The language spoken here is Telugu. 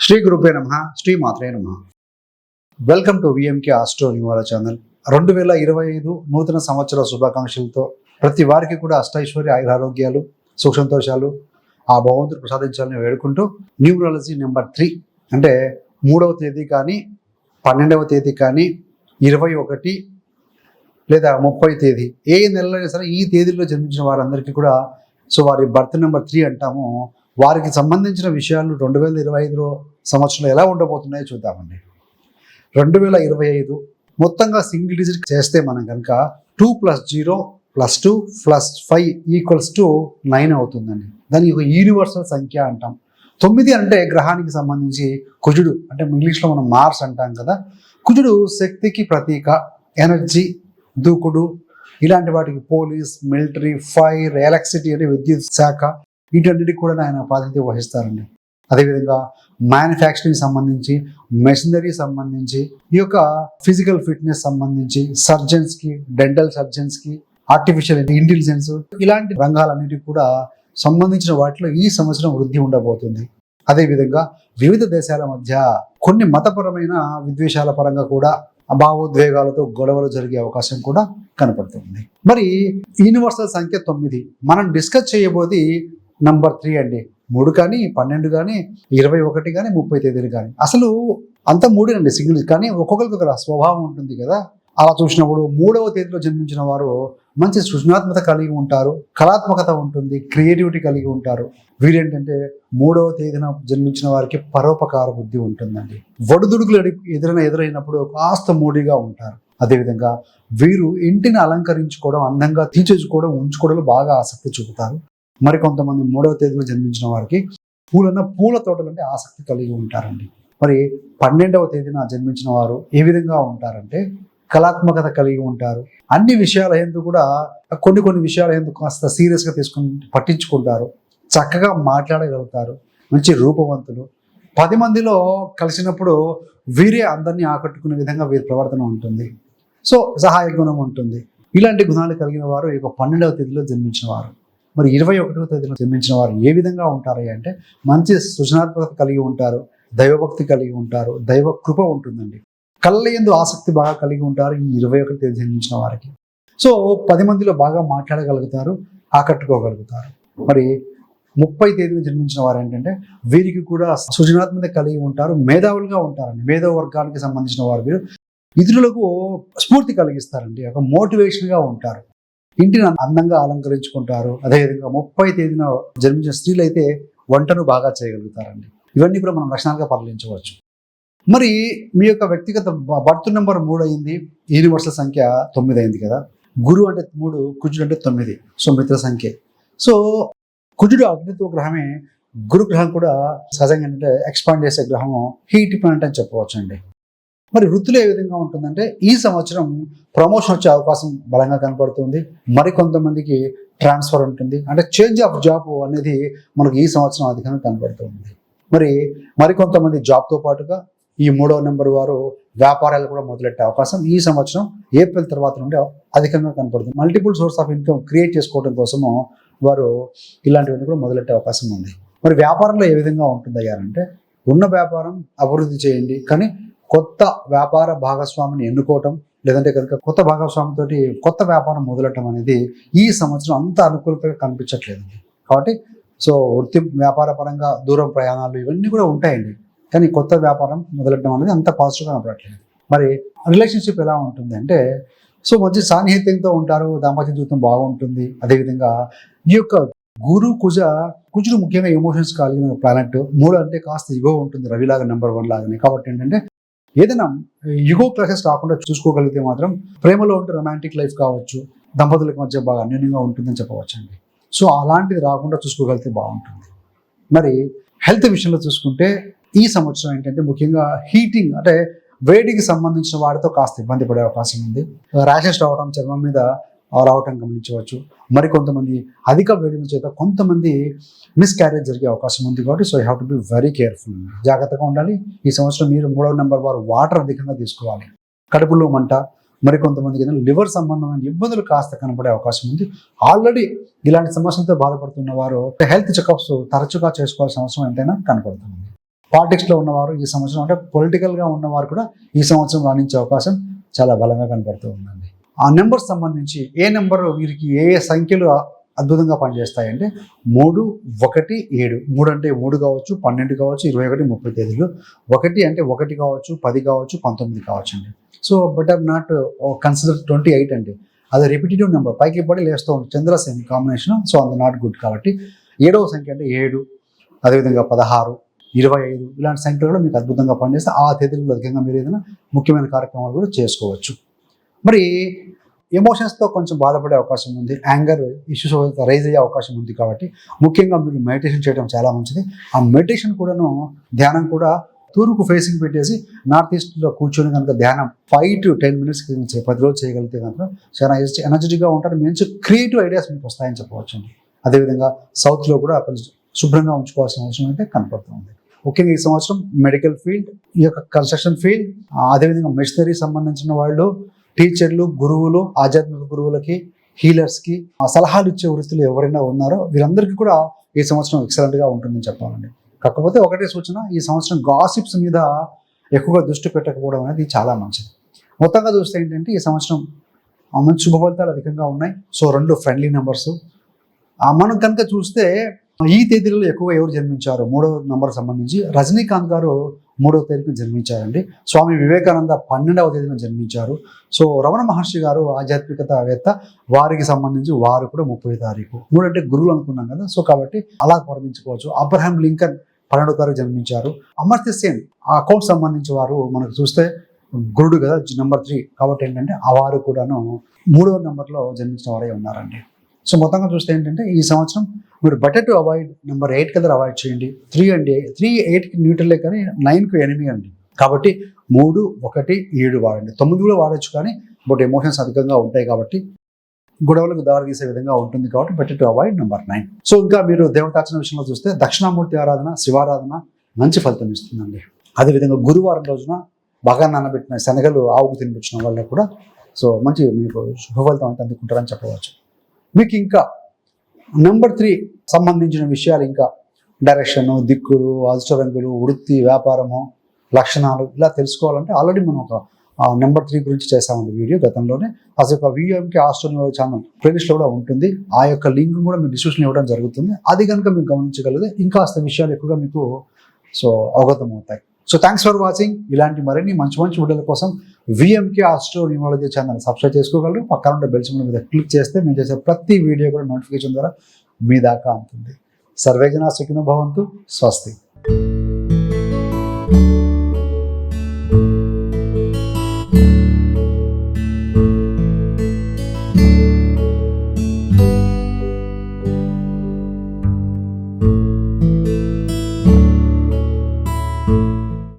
శ్రీ గురుపే నమః, శ్రీ మాత్రే నమః. వెల్కమ్ టు విఎంకే ఆస్ట్రో న్యూవాల ఛానల్. 2025 నూతన సంవత్సర శుభాకాంక్షలతో ప్రతి వారికి కూడా అష్టైశ్వర్య ఆయురారోగ్యాలు సుఖ సంతోషాలు ఆ భగవంతుడు ప్రసాదించాలని వేడుకుంటూ న్యూమరాలజీ నెంబర్ 3 అంటే 3వ తేదీ కానీ 12వ తేదీ కానీ 21 లేదా 30 తేదీ ఏ నెలలో అయినా సరే ఈ తేదీలో జన్మించిన వారందరికీ కూడా వారి బర్త్ నెంబర్ 3 అంటాము. వారికి సంబంధించిన విషయాలు 2025 సంవత్సరంలో ఎలా ఉండబోతున్నాయో చూద్దామండి. 2025 మొత్తంగా సింగిల్ డిజిట్ చేస్తే మనం కనుక 2 + 0 + 2 + 5 = 9 అవుతుందండి. దాన్ని ఒక యూనివర్సల్ సంఖ్య అంటాం. 9 అంటే గ్రహానికి సంబంధించి కుజుడు, అంటే ఇంగ్లీష్లో మనం మార్స్ అంటాం కదా. కుజుడు శక్తికి ప్రతీక, ఎనర్జీ, దూకుడు, ఇలాంటి వాటికి పోలీస్, మిలిటరీ, ఫైర్, ఎలక్ట్రిసిటీ అంటే విద్యుత్ శాఖ, వీటన్నిటికి కూడా ఆయన ప్రాతినిధ్యం వహిస్తారండి. అదేవిధంగా మ్యానుఫ్యాక్చరింగ్ సంబంధించి, మెషినరీ సంబంధించి, ఈ యొక్క ఫిజికల్ ఫిట్నెస్ సంబంధించి, సర్జన్స్కి, డెంటల్ సర్జన్స్కి, ఆర్టిఫిషియల్ ఇంటెలిజెన్స్, ఇలాంటి రంగాలన్నిటికీ కూడా సంబంధించిన వాటిలో ఈ సంవత్సరం వృద్ధి ఉండబోతుంది. అదేవిధంగా వివిధ దేశాల మధ్య కొన్ని మతపరమైన విద్వేషాల పరంగా కూడా భావోద్వేగాలతో గొడవలు జరిగే అవకాశం కూడా కనపడుతుంది. మరి యూనివర్సల్ సంఖ్య 9 మనం డిస్కస్ చేయబోది నంబర్ 3 అండి. 3 కానీ 12 కానీ 21 కానీ 30 తేదీలు కానీ అసలు అంతా 3 అండి సింగిల్. కానీ ఒక్కొక్కరికి ఒక స్వభావం ఉంటుంది కదా. అలా చూసినప్పుడు 3వ తేదీలో జన్మించిన వారు మంచి సృజనాత్మకత కలిగి ఉంటారు, కళాత్మకత ఉంటుంది, క్రియేటివిటీ కలిగి ఉంటారు. వీరేంటంటే 3వ తేదీన జన్మించిన వారికి పరోపకార బుద్ధి ఉంటుందండి. ఒడిదుడుకులు ఎదురైనప్పుడు కాస్త మూడీగా ఉంటారు. అదేవిధంగా వీరు ఇంటిని అలంకరించుకోవడం, అందంగా తీర్చిదిద్దుకోవడం, ఉంచుకోవడంలో బాగా ఆసక్తి చూపుతారు. మరి కొంతమంది 3వ తేదీలో జన్మించిన వారికి పూల తోటలు అంటే ఆసక్తి కలిగి ఉంటారండి. మరి 12వ తేదీన జన్మించిన వారు ఏ విధంగా ఉంటారంటే కళాత్మకత కలిగి ఉంటారు. అన్ని విషయాల ఎందు కూడా కొన్ని విషయాల ఎందు కాస్త సీరియస్గా తీసుకుని పట్టించుకుంటారు, చక్కగా మాట్లాడగలుగుతారు, మంచి రూపవంతులు. 10 మందిలో కలిసినప్పుడు వీరే అందరినీ ఆకట్టుకునే విధంగా వీరి ప్రవర్తన ఉంటుంది. సహాయ గుణం ఉంటుంది. ఇలాంటి గుణాలు కలిగిన వారు ఈ 12వ తేదీలో జన్మించిన వారు. మరి 21వ తేదీలో జన్మించిన వారు ఏ విధంగా ఉంటారు అంటే మంచి సృజనాత్మకత కలిగి ఉంటారు, దైవభక్తి కలిగి ఉంటారు, దైవ కృప ఉంటుందండి. కళ్ళ యందు ఆసక్తి బాగా కలిగి ఉంటారు ఈ 21వ తేదీ జన్మించిన వారికి. 10 మందిలో బాగా మాట్లాడగలుగుతారు, ఆకట్టుకోగలుగుతారు. మరి 30 తేదీన జన్మించిన వారు ఏంటంటే వీరికి కూడా సృజనాత్మకత కలిగి ఉంటారు, మేధావులుగా ఉంటారండి. మేధావ వర్గానికి సంబంధించిన వారు వీరు ఇతరులకు స్ఫూర్తి కలిగిస్తారండి, ఒక మోటివేషన్గా ఉంటారు, ఇంటిని అందంగా అలంకరించుకుంటారు. అదేవిధంగా 30 తేదీన జన్మించిన స్త్రీలు అయితే వంటను బాగా చేయగలుగుతారండి. ఇవన్నీ కూడా మనం లక్షణాలుగా పరిగణించవచ్చు. మరి మీ యొక్క వ్యక్తిగత బర్త్ నెంబర్ 3 అయింది, యూనివర్సల్ సంఖ్య 9 అయింది కదా. గురు అంటే 3, కుజుడు అంటే 9, మిత్ర సంఖ్య. కుజుడు అగ్నిత్వ గ్రహమే. గురు గ్రహం కూడా సహజంగా అంటే ఎక్స్పాండ్ చేసే గ్రహము, హీట్ ప్లానెట్ అని చెప్పవచ్చు అండి. మరి వృత్తిలో ఏ విధంగా ఉంటుందంటే ఈ సంవత్సరం ప్రమోషన్ వచ్చే అవకాశం బలంగా కనపడుతుంది. మరికొంతమందికి ట్రాన్స్ఫర్ ఉంటుంది, అంటే చేంజ్ ఆఫ్ జాబ్ అనేది మనకు ఈ సంవత్సరం అధికంగా కనపడుతుంది. మరికొంతమంది జాబ్తో పాటుగా ఈ 3వ నెంబర్ వారు వ్యాపారాలు కూడా మొదలెట్టే అవకాశం ఈ సంవత్సరం ఏప్రిల్ తర్వాత నుండి అధికంగా కనపడుతుంది. Multiple source of income create చేసుకోవడం కోసము వారు ఇలాంటివన్నీ కూడా మొదలెట్టే అవకాశం ఉంది. మరి వ్యాపారంలో ఏ విధంగా ఉంటుంది అయ్యారంటే ఉన్న వ్యాపారం అభివృద్ధి చేయండి, కానీ కొత్త వ్యాపార భాగస్వామిని ఎన్నుకోవటం, లేదంటే కనుక కొత్త భాగస్వామితో కొత్త వ్యాపారం మొదలెట్టడం అనేది ఈ సంవత్సరం అంత అనుకూలతగా కనిపించట్లేదు. కాబట్టి వృత్తి వ్యాపార పరంగా దూరం ప్రయాణాలు ఇవన్నీ కూడా ఉంటాయండి, కానీ కొత్త వ్యాపారం మొదలెట్టడం అనేది అంత పాజిటివ్గా కనపడట్లేదు. మరి రిలేషన్షిప్ ఎలా ఉంటుంది అంటే మంచి సాన్నిహిత్యంతో ఉంటారు, దాంపత్య జీవితం బాగుంటుంది. అదేవిధంగా ఈ యొక్క కుజుడు ముఖ్యంగా ఎమోషన్స్ కలిగిన ప్లానెట్. 3 అంటే కాస్త ఇగో ఉంటుంది, రవిలాగా నెంబర్ 1 లాగానే. కాబట్టి ఏంటంటే ఏదైనా ఇగో క్లాసెస్ రాకుండా చూసుకోగలిగితే మాత్రం ప్రేమలో ఉంటే రొమాంటిక్ లైఫ్ కావచ్చు, దంపతులకు మధ్య బాగా అన్యోన్యంగా ఉంటుందని చెప్పవచ్చు అండి. అలాంటిది రాకుండా చూసుకోగలిగితే బాగుంటుంది. మరి హెల్త్ విషయంలో చూసుకుంటే ఈ సంవత్సరం ఏంటంటే ముఖ్యంగా హీటింగ్ అంటే వేడికి సంబంధించిన వాటితో కాస్త ఇబ్బంది పడే అవకాశం ఉంది. ర్యాషెస్ రావడం, చర్మం మీద రావటం గమనించవచ్చు. మరికొంతమంది అధిక వేడిన చేత కొంతమంది మిస్క్యారేజ్ జరిగే అవకాశం ఉంది. కాబట్టి you have to be very careful, జాగ్రత్తగా ఉండాలి. ఈ సంవత్సరం మీరు 3వ నెంబర్ వారు వాటర్ అధికంగా తీసుకోవాలి. కడుపులో మంట, మరికొంతమందికి లివర్ సంబంధమైన ఇబ్బందులు కాస్త కనపడే అవకాశం ఉంది. ఆల్రెడీ ఇలాంటి సమస్యలతో బాధపడుతున్న వారు హెల్త్ చెకప్స్ తరచుగా చేసుకోవాల్సిన అవసరం ఎంతైనా కనపడుతుంది. పాలిటిక్స్లో ఉన్నవారు ఈ సంవత్సరం, అంటే పొలిటికల్గా ఉన్నవారు కూడా ఈ సంవత్సరం రాణించే అవకాశం చాలా బలంగా కనపడుతూ ఉందండి. ఆ నెంబర్స్ సంబంధించి ఏ నెంబర్ వీరికి ఏ సంఖ్యలు అద్భుతంగా పనిచేస్తాయంటే 3, 1, 7. 3 అంటే 3 కావచ్చు, 12 కావచ్చు, 21, 30 తేదీలు. 1 అంటే 1 కావచ్చు, 10 కావచ్చు, 19 కావచ్చు అండి. So but are not consider 28 అండి. అది రిపిటేటివ్ నెంబర్, పైకి పడి లేస్తూ ఉంటుంది, చంద్రసేని కాంబినేషన్. సో అది నాట్ గుడ్. కాబట్టి 7వ సంఖ్య అంటే 7, అదేవిధంగా 16, 25 ఇలాంటి సంఖ్యలు కూడా మీకు అద్భుతంగా పనిచేస్తే ఆ తేదీలలో అధికంగా మీరు ఏదైనా ముఖ్యమైన కార్యక్రమాలు కూడా చేసుకోవచ్చు. మరి ఎమోషన్స్తో కొంచెం బాధపడే అవకాశం ఉంది, యాంగర్ ఇష్యూస్ రైజ్ అయ్యే అవకాశం ఉంది. కాబట్టి ముఖ్యంగా మీరు మెడిటేషన్ చేయడం చాలా మంచిది. ఆ మెడిటేషన్ కూడాను, ధ్యానం కూడా తూర్పుకు ఫేసింగ్ పెట్టేసి నార్త్ ఈస్ట్లో కూర్చొని కనుక ధ్యానం 5 to 10 minutes ప్రతిరోజు చేయగలిగితే కనుక చాలా ఎనర్జెటిక్గా ఉంటారు. మంచి క్రియేటివ్ ఐడియాస్ మీకు వస్తాయని చెప్పవచ్చు అండి. అదేవిధంగా సౌత్లో కూడా కొంచెం శుభ్రంగా ఉంచుకోవాల్సిన అవసరం అయితే కనపడుతుంది. ముఖ్యంగా ఈ సంవత్సరం మెడికల్ ఫీల్డ్, ఈ యొక్క కన్స్ట్రక్షన్ ఫీల్డ్, అదేవిధంగా మెషినరీ సంబంధించిన వాళ్ళు, టీచర్లు, గురువులు, ఆధ్యాత్మిక గురువులకి, హీలర్స్కి సలహాలు ఇచ్చే వృత్తులు ఎవరైనా ఉన్నారో వీరందరికీ కూడా ఈ సంవత్సరం ఎక్సలెంట్గా ఉంటుందని చెప్పాలండి. కాకపోతే ఒకటే సూచన, ఈ సంవత్సరం గాసిప్స్ మీద ఎక్కువగా దృష్టి పెట్టకపోవడం అనేది చాలా మంచిది. మొత్తంగా చూస్తే ఏంటంటే ఈ సంవత్సరం మంచి శుభ ఫలితాలు అధికంగా ఉన్నాయి. So 2 friendly numbers. మనం కనుక చూస్తే ఈ తేదీలలో ఎక్కువగా ఎవరు జన్మించారు, 3వ నంబర్ సంబంధించి రజనీకాంత్ గారు 3వ తేదీన జన్మించారండి. స్వామి వివేకానంద 12వ తేదీన జన్మించారు. సో రమణ మహర్షి గారు ఆధ్యాత్మికతవేత్త, వారికి సంబంధించి వారు కూడా 30వ తారీఖు. 3 అంటే గురువులు అనుకున్నాం కదా, సో కాబట్టి అలా పరిగణించుకోవచ్చు. అబ్రహాం లింకన్ 12వ తారీఖు జన్మించారు. అమర్త్య సేన్ ఆ అకౌంట్ సంబంధించి వారు మనకు చూస్తే గురుడు కదా, నెంబర్ 3. కాబట్టి ఏంటంటే ఆ వారు కూడాను 3వ నెంబర్లో జన్మించిన వారే ఉన్నారండి. సో మొత్తంగా చూస్తే ఏంటంటే ఈ సంవత్సరం మీరు బెటర్ టు అవాయిడ్ నెంబర్ 8 కదా అవాయిడ్ చేయండి. 3 అండి, 3 8కి న్యూట్రలే కానీ 9కు ఎనిమి అండి. కాబట్టి 3, 1, 7 వాడండి. 9 కూడా వాడచ్చు, కానీ బట్ ఎమోషన్స్ అధికంగా ఉంటాయి కాబట్టి గొడవలకు దారి తీసే విధంగా ఉంటుంది. కాబట్టి better to avoid number 9. So ఇంకా మీరు దేవతార్చన విషయంలో చూస్తే దక్షిణామూర్తి ఆరాధన, శివారాధన మంచి ఫలితం ఇస్తుందండి. అదేవిధంగా గురువారం రోజున బాగా నానబెట్టిన శనగలు ఆవుకు తినిపించిన వాళ్ళకు కూడా సో మంచి మీకు శుభ ఫలితం అయితే అందుకుంటారని చెప్పవచ్చు. మీకు ఇంకా నెంబర్ 3 సంబంధించిన విషయాలు, ఇంకా డైరెక్షన్, దిక్కులు, అదృష్టరంగులు, వృత్తి, వ్యాపారము, లక్షణాలు ఇలా తెలుసుకోవాలంటే ఆల్రెడీ మనం ఒక నెంబర్ 3 గురించి చేసామండి వీడియో గతంలోనే. అసలు ఒక VMK ఆస్ట్రోనిమల్ ఛానల్ ప్లేలిస్ట్లో కూడా ఉంటుంది. ఆ యొక్క లింక్ కూడా మీకు డిస్క్రిప్షన్ ఇవ్వడం జరుగుతుంది. అది కనుక మీకు గమనించగలిగితే ఇంకాస్త విషయాలు ఎక్కువగా మీకు సో అవగతం అవుతాయి. So thanks for watching. ఇలాంటి మరిన్ని మంచి మంచి వీడియోల కోసం VMK ఆస్ట్రోనిమాలజీ ఛానల్ సబ్స్క్రైబ్ చేసుకోగలరు. పక్కన ఉండే బెల్ సింబల్ మీద క్లిక్ చేస్తే మేము చేసే ప్రతి వీడియో కూడా నోటిఫికేషన్ ద్వారా మీ దాకా అందుతుంది. సర్వేజన సుఖినో భవంతు. స్వస్తి.